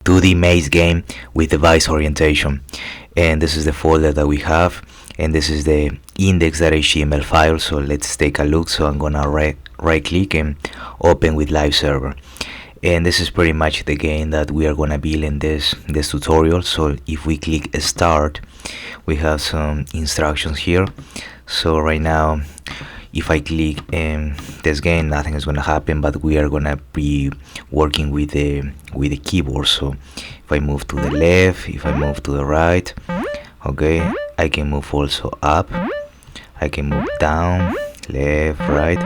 2D maze game with device orientation. And this is the folder that we have, and this is the index.html file. So let's take a look. So I'm gonna right click and open with live server, and this is pretty much the game that we are gonna build in this tutorial. So if we click start, we have some instructions here. So right now, if I click this game, nothing is gonna happen, but we are gonna be working with the keyboard. So if I move to the left, if I move to the right, okay, I can move also up, I can move down, left, right,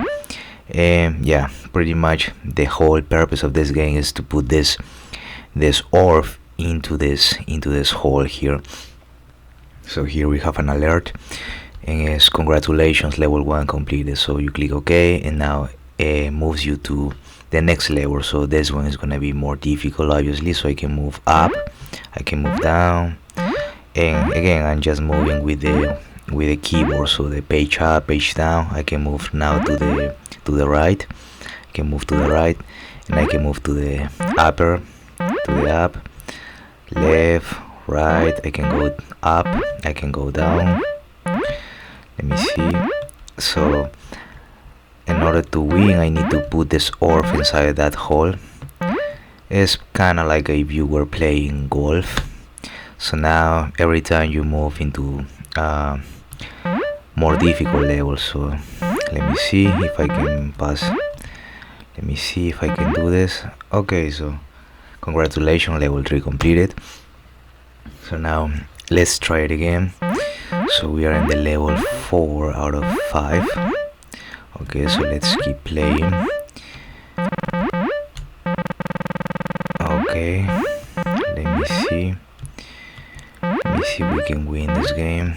and yeah, pretty much the whole purpose of this game is to put this orb into this hole here. So here we have an alert, and it's congratulations, level 1 completed. So you click OK, and now it moves you to the next level. So this one is gonna be more difficult, obviously. So I can move up, I can move down, and again I'm just moving with the keyboard. So the page up, page down. I can move now to the right, I can move to the right, and I can move to the upper, to the up, left, right. I can go up, I can go down. Let me see. So in order to win, I need to put this orb inside that hole. It's kind of like if you were playing golf. So now every time you move into more difficult levels. So let me see if I can pass. Let me see if I can do this. Okay, so congratulations, level 3 completed. So now let's try it again. So we are in the level 4 out of 5. Okay, so let's keep playing. Okay, let me see. Let me see if we can win this game.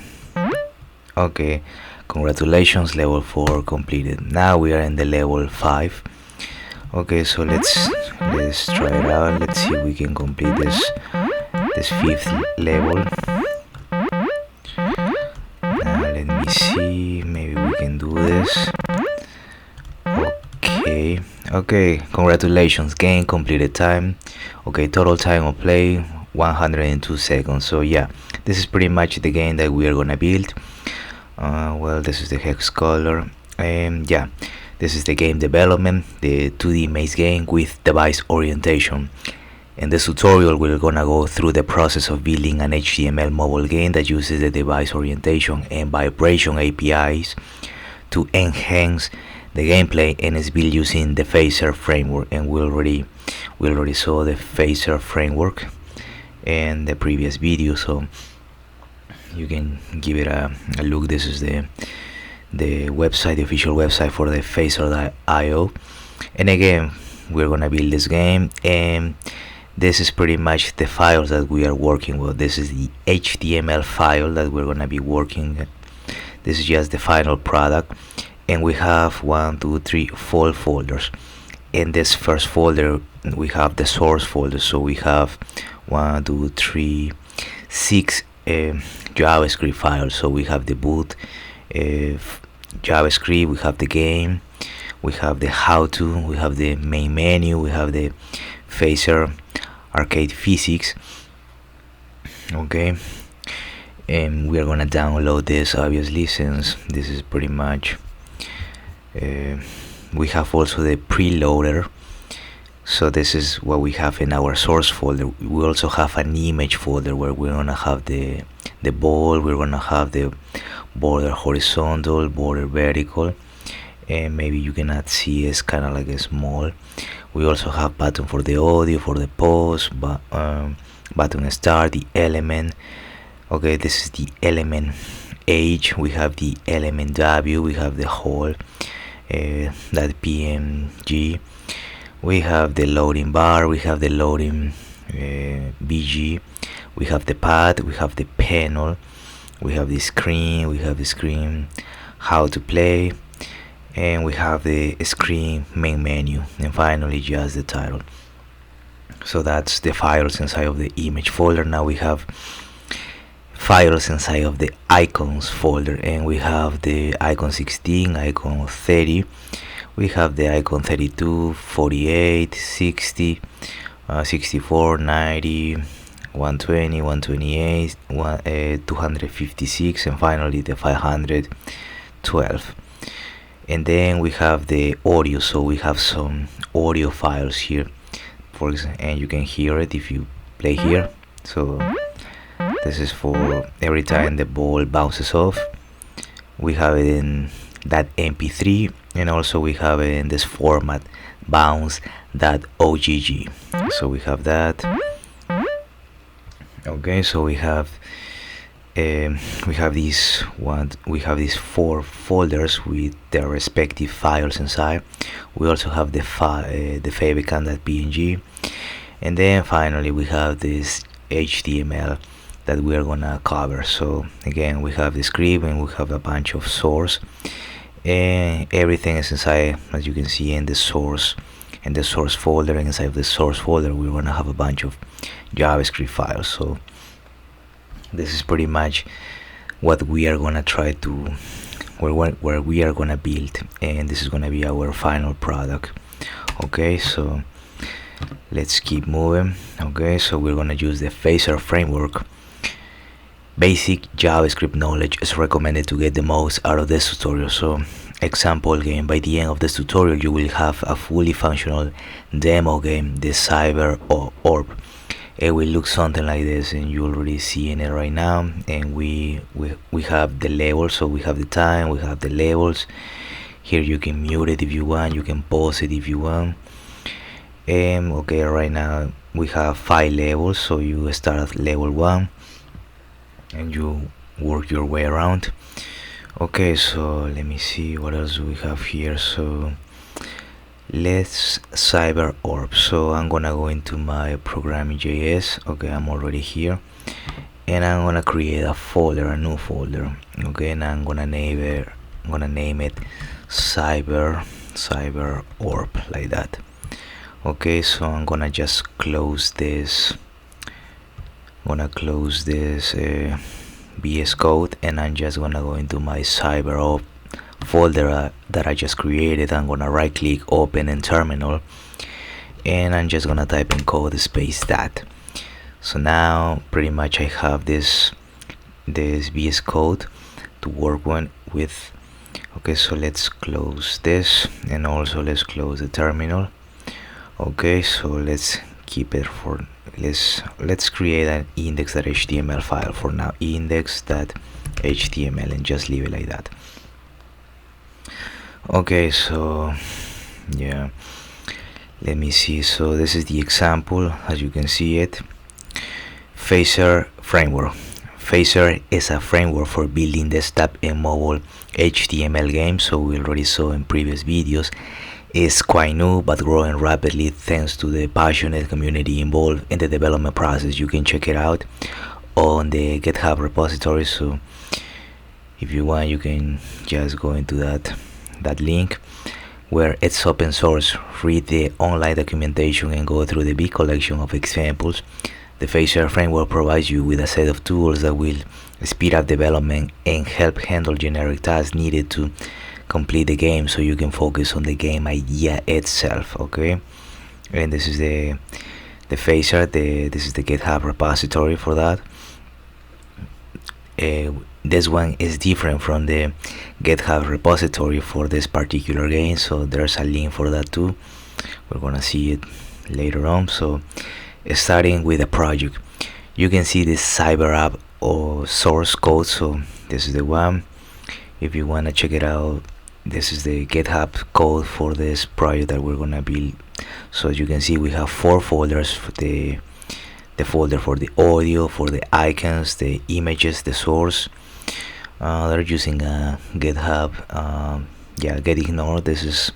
Okay, congratulations, level 4 completed. Now we are in the level 5. Okay, so let's try it out. Let's see if we can complete this 5th level. Let me see, maybe we can do this. Okay, congratulations, game completed time. Okay, total time of play 102 seconds. So yeah, this is pretty much the game that we are gonna build. Well, this is the hex color, and yeah, this is the game development, the 2D maze game with device orientation. In this tutorial, we're gonna go through the process of building an HTML mobile game that uses the device orientation and vibration APIs to enhance the gameplay, and is built using the Phaser framework. And we already saw the Phaser framework in the previous video, so you can give it a look. This is the website, the official website for the Phaser.io. And again, we're gonna build this game, and this is pretty much the files that we are working with. This is the HTML file that we're gonna be working. This is just the final product, and we have 4 folders. In this first folder, we have the source folder. So we have 6 JavaScript files. So we have the boot JavaScript, we have the game, we have the how-to, we have the main menu, we have the Phaser arcade physics. Okay, and we are gonna download this, obviously, since this is pretty much we have also the preloader. So this is what we have in our source folder. We also have an image folder where we're gonna have the ball, we're gonna have the border horizontal, border vertical, and maybe you cannot see, it's kind of like a small. We also have button for the audio, for the pause, button start, the element. Okay, this is the element H, we have the element W, we have the whole that PNG, we have the loading bar, we have the loading BG, we have the pad, we have the panel, we have the screen, we have the screen how to play, and we have the screen main menu, and finally just the title. So that's the files inside of the image folder. Now we have files inside of the icons folder, and we have the icon 16, icon 30, we have the icon 32, 48, 60. 64, 90, 120, 128, 256, and finally the 512. And then we have the audio, so we have some audio files here, for example, and you can hear it if you play here. So this is for every time the ball bounces off. We have it in that mp3, and also we have it in this format, bounce.ogg. So we have that. Okay, so we have these four folders with their respective files inside. We also have the favicon.png, and then finally we have this HTML that we are gonna cover. So again, we have the script and we have a bunch of source, and everything is inside, as you can see, in the source folder. And inside of the source folder we're gonna have a bunch of JavaScript files. So this is pretty much what we are gonna try to where we are gonna build, and this is gonna be our final product. Okay, so let's keep moving. Okay, so we're gonna use the Phaser framework. Basic JavaScript knowledge is recommended to get the most out of this tutorial. So example game, by the end of this tutorial you will have a fully functional demo game, the Cyber Orb. It will look something like this, and you're already seeing it right now. And we have the levels, so we have the time, we have the levels. Here you can mute it if you want, you can pause it if you want. Okay, right now we have 5 levels, so you start at level 1 and you work your way around. Okay, so let me see what else we have here. So let's Cyber Orb. So I'm gonna go into my programming.js. Okay, I'm already here, and I'm gonna create a new folder. Okay, and I'm gonna name it Cyber Orb, like that. Okay, so I'm gonna just close this. VS Code, and I'm just gonna go into my Cyber Orb folder that I just created. I'm gonna right click, open in terminal, and I'm just gonna type in code space that. So now pretty much I have this VS Code to work with. Okay, so let's close this, and also let's close the terminal. Okay, so let's keep it for let's create an index.html file for now, index.html, and just leave it like that. Okay, so yeah, let me see. So this is the example, as you can see it. Phaser framework. Phaser is a framework for building desktop and mobile HTML games. So we already saw in previous videos. It's quite new but growing rapidly thanks to the passionate community involved in the development process. You can check it out on the GitHub repository, so if you want you can just go into that link where it's open source. Read the online documentation and go through the big collection of examples. The Phaser framework provides you with a set of tools that will speed up development and help handle generic tasks needed to complete the game, so you can focus on the game idea itself. Okay, and this is the Phaser. This is the GitHub repository for that. This one is different from the GitHub repository for this particular game, so there's a link for that too. We're gonna see it later on. So starting with the project, you can see this Cyber app or source code. So this is the one. If you want to check it out, this is the GitHub code for this project that we're gonna build. So as you can see, we have 4 folders for the folder for the audio, for the icons, the images, the source. They're using GitHub getignore. This is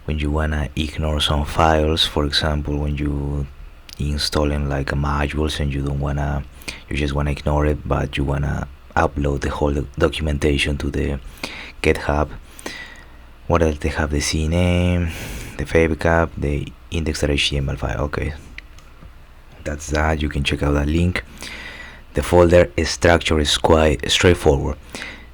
when you wanna ignore some files. For example, when you installing like a modules and you just wanna ignore it, but you wanna upload the whole documentation to the GitHub. What else they have? The CNAME, the favicon, the index.html file. Okay, that's that. You can check out that link. The folder structure is quite straightforward.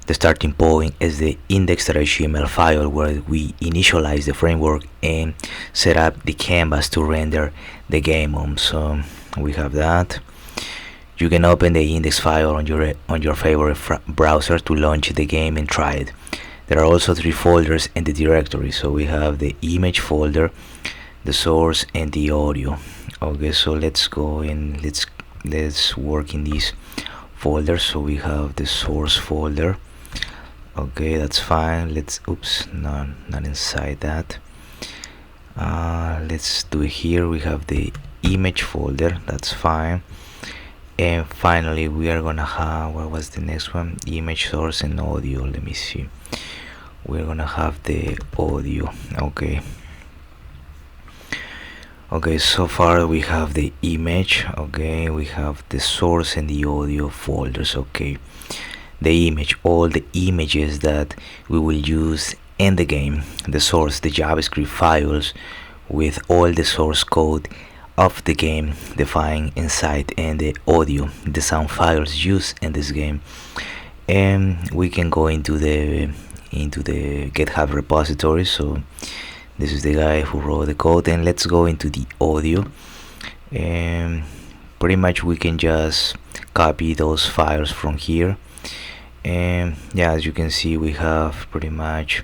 The starting point is the index.html file where we initialize the framework and set up the canvas to render the game on. So we have that. You can open the index file on your favorite browser to launch the game and try it. There are also 3 folders in the directory. So we have the image folder, the source, and the audio. Okay, so let's go and let's work in these folders. So we have the source folder. Okay, that's fine. No, not inside that. Let's do it here. We have the image folder. That's fine. And finally we are gonna have, what was the next one? Image, source, and audio. Let me see. We're gonna have the audio. Okay, so far we have the image. Okay, we have the source and the audio folders. Okay, the image, all the images that we will use in the game, the source, the JavaScript files with all the source code of the game defined inside, and the audio, the sound files used in this game. And we can go into the GitHub repository. So this is the guy who wrote the code, and let's go into the audio. And pretty much we can just copy those files from here. And yeah, as you can see, we have pretty much,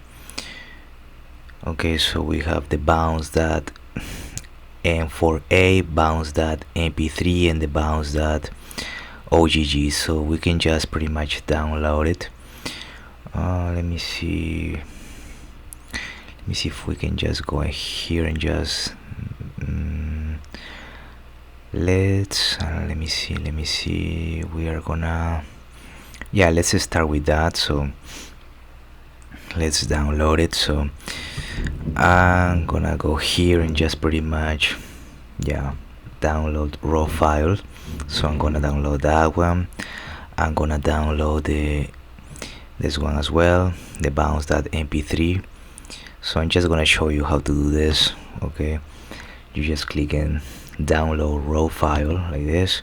okay, so we have the bounce.m4a, bounce.mp3, and the bounce.ogg. so we can just pretty much download it. Let me see if we can just go in here and just let me see, we are gonna, yeah, let's start with that. So let's download it. So I'm gonna go here and just pretty much, yeah, download raw file. So I'm gonna download that one. I'm gonna download this one as well, the bounce.mp3. So I'm just gonna show you how to do this. Okay, you just click and download raw file like this.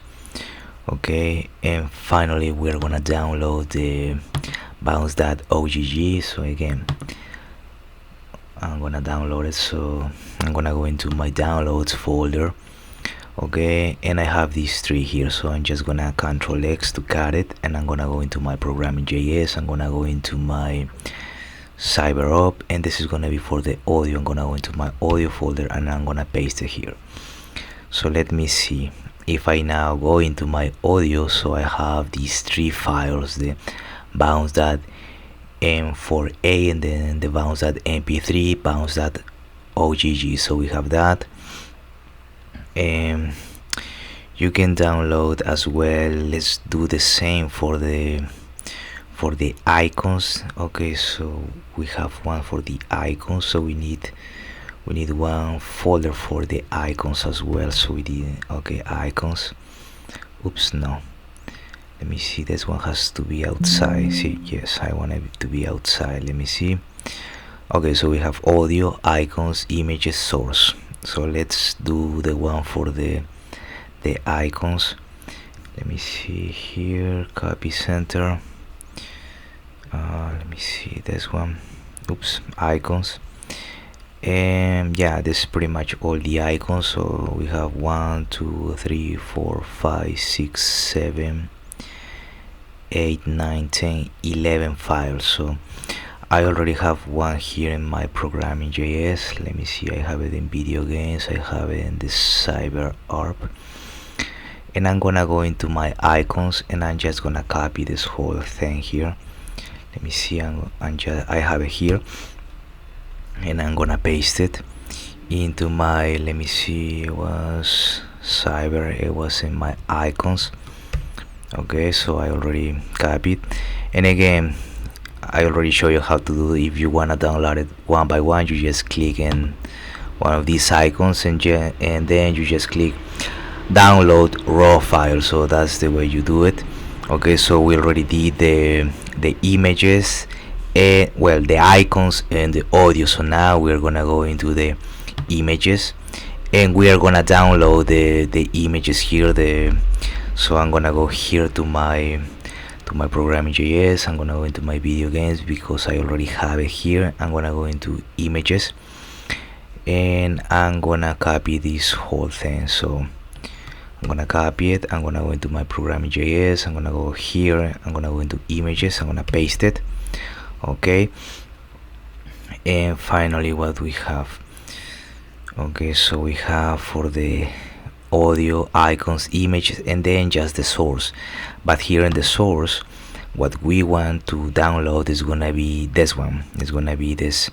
Okay, and finally we're gonna download the bounce.ogg. So again, I'm gonna download it. So I'm gonna go into my downloads folder. Okay, and I have these 3 here, so I'm just gonna Ctrl X to cut it, and I'm gonna go into my programming.js. I'm gonna go into my CyberOp, and this is gonna be for the audio. I'm gonna go into my audio folder and I'm gonna paste it here. So let me see if I now go into my audio. So I have these 3 files, the bounce.m4a, and then the bounce.mp3, bounce.ogg. so we have that. And you can download as well. Let's do the same for the icons. Okay, so we have one for the icons, so we need one folder for the icons as well. So we did, okay, icons. Oops, no, let me see, this one has to be outside. See, yes, I want it to be outside. Let me see. Okay, so we have audio, icons, images, source. So let's do the one for the icons. Let me see here, copy center. Let me see this one. Oops, icons. And yeah, this is pretty much all the icons. So we have 1 2 3 4 5 6 7 8 9 10 11 files. So I already have one here in my programming.js. Let me see, I have it in video games, I have it in the CyberOp, and I'm gonna go into my icons and I'm just gonna copy this whole thing here. Let me see, I have it here, and I'm gonna paste it into my, let me see, it was it was in my icons. Okay, so I already copied, and again, I already show you how to do it. If you wanna download it one by one, you just click in one of these icons and then you just click download raw file. So that's the way you do it. Okay, so we already did the images, and well, the icons and the audio. So now we're gonna go into the images, and we are gonna download the images here. So I'm gonna go here to my to my programming.js. I'm gonna go into my video games because I already have it here. I'm gonna go into images and I'm gonna copy this whole thing. So I'm gonna copy it. I'm gonna go into my programming.js. I'm gonna go here. I'm gonna go into images. I'm gonna paste it. Okay. And finally, what we have. Okay, so we have for the audio, icons, images, and then just the source. But here in the source, what we want to download is gonna be this one. It's gonna be this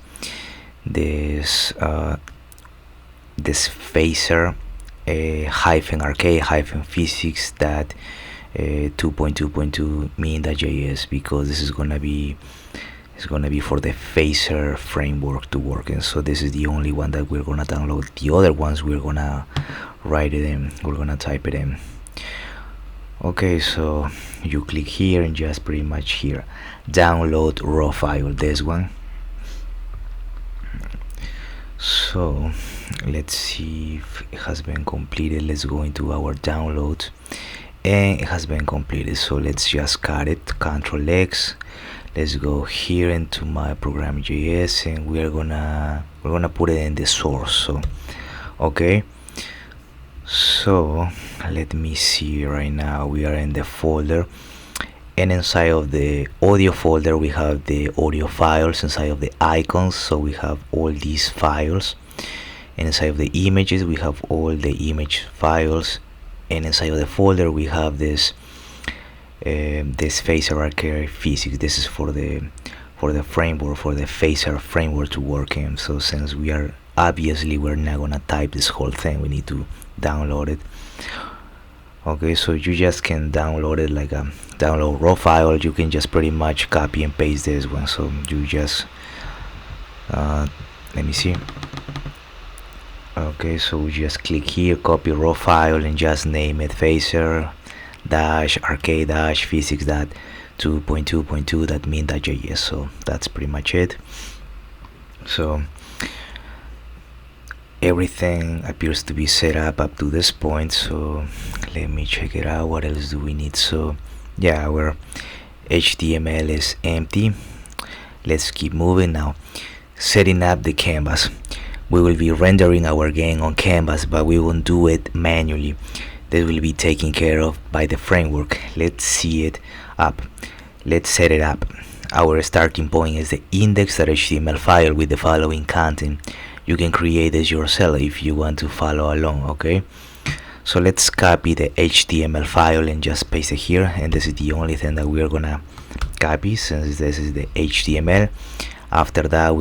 phaser hyphen arcade hyphen physics that 2.2.2 mean.js, because this is gonna be for the phaser framework to work. And so this is the only one that we're gonna download. The other ones we're gonna write it in, we're gonna type it in. Okay, so you click here and just pretty much here download raw file, this one. So let's see if it has been completed. Let's go into our downloads, and it has been completed. So let's just cut it, Control X. Let's go here into my programming.js, and we're gonna put it in the source. So okay, so let me see. Right now we are in the folder, and inside of the audio folder we have the audio files. Inside of the icons, so we have all these files, and inside of the images we have all the image files, and inside of the folder we have this phaser arcade physics. This is for the framework, for the phaser framework to work in. So since we're not gonna type this whole thing, we need to download it. Okay, so you just can download it like a download raw file. You can just pretty much copy and paste this one. So you just let me see. Okay, so we just click here, copy raw file, and just name it phaser dash arcade dash physics dot 2.2.2 that mean.js. So that's pretty much it. So everything appears to be set up to this point. So let me check it out. What else do we need? So yeah, our HTML is empty. Let's keep moving now. Setting up the canvas. We will be rendering our game on canvas, but we won't do it manually. This will be taken care of by the framework. Let's see it up. Let's set it up. Our starting point is the index.html file with the following content. You can create this yourself if you want to follow along. Okay, so let's copy the HTML file and just paste it here, and this is the only thing that we're gonna copy since this is the HTML. After that,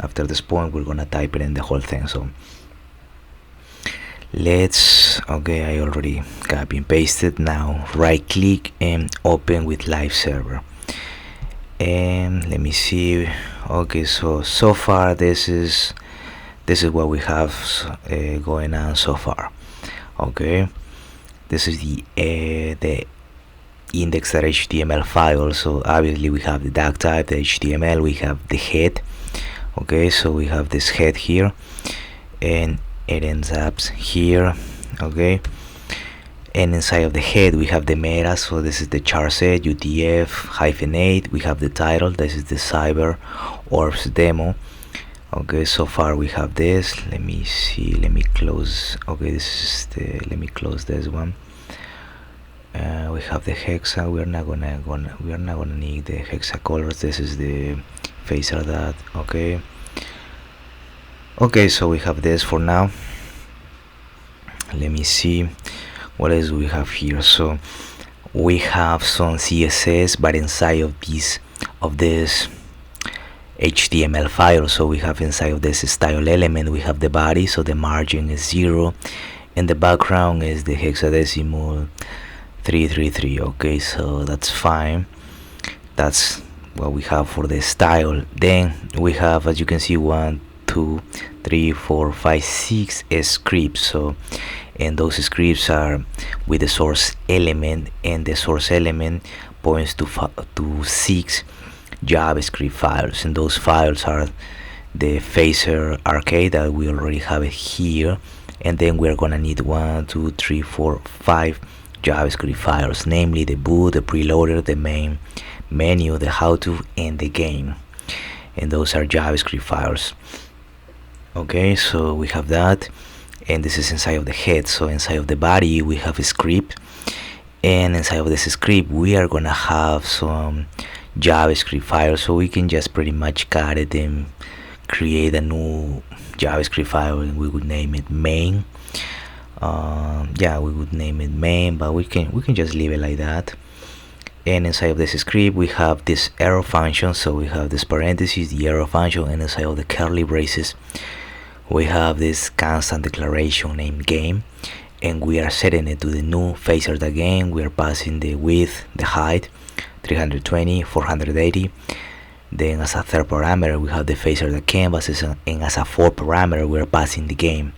after this point we're gonna type it in the whole thing. So okay, I already copy and pasted. Now right click and open with live server, and let me see. Okay, so far this is what we have going on so far. Okay, this is the index.html file. So obviously we have the doc type, the HTML, we have the head. Okay, so we have this head here, and it ends up here. Okay, and inside of the head we have the meta. So this is the char set UTF-8. We have the title. This is the Cyber Orbs demo. Okay, so far we have this. Let me see. Let me close. Okay, this is let me close this one. We have the hexa. We're not gonna need the hexa colors. This is the phaser that. Okay, so we have this for now. Let me see what else we have here. So we have some CSS, but inside of this HTML file. So we have inside of this style element, we have the body, so the margin is 0, and the background is the hexadecimal 333. Okay, so that's fine. That's what we have for the style. Then we have, as you can see, 1, 2, 3, 4, 5, 6 scripts. So, and those scripts are with the source element, and the source element points to 6 JavaScript files, and those files are the phaser arcade that we already have it here, and then we're gonna need 1, 2, 3, 4, 5 JavaScript files, namely the boot, the preloader, the main menu, the how to, and the game. And those are JavaScript files. Okay, so we have that, and this is inside of the head. So inside of the body we have a script, and inside of this script we are gonna have some JavaScript files, so we can just pretty much cut it and create a new JavaScript file, and we would name it main. Yeah, we would name it main, but we can just leave it like that. And inside of this script we have this arrow function, so we have this parentheses, the arrow function, and inside of the curly braces we have this constant declaration named game, and we are setting it to the new phaser the game. We are passing the width, the height, 320, 480. Then as a third parameter we have the phaser the canvas, and as a fourth parameter we are passing the game,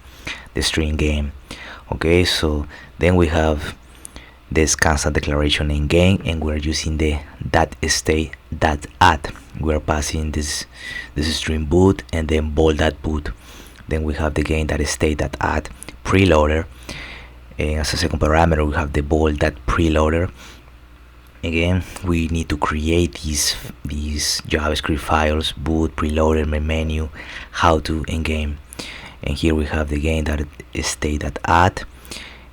the string game. Okay, so then we have this constant declaration in game, and we're using the .state.add. We're passing this string boot and then bool.boot. Then we have the game.state.add preloader, and as a second parameter we have the bool.preloader. Again, we need to create these JavaScript files: boot, preloader, main menu, how to, and game. And here we have the game.state.add,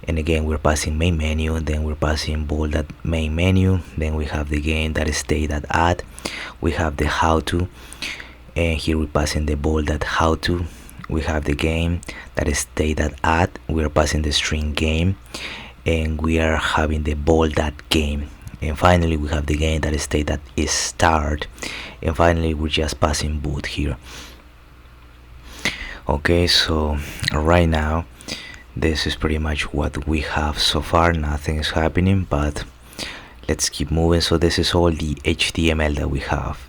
and again we're passing main menu, and then we're passing bool.main menu. Then we have the game.state.add, we have the how to, and here we're passing the bool.how to. We have the game.state.add, we're passing the string game, and we are having the bool.game. And finally we have the game.state.start, and finally we're just passing boot here. Okay, so right now this is pretty much what we have so far. Nothing is happening, but let's keep moving. So this is all the HTML that we have.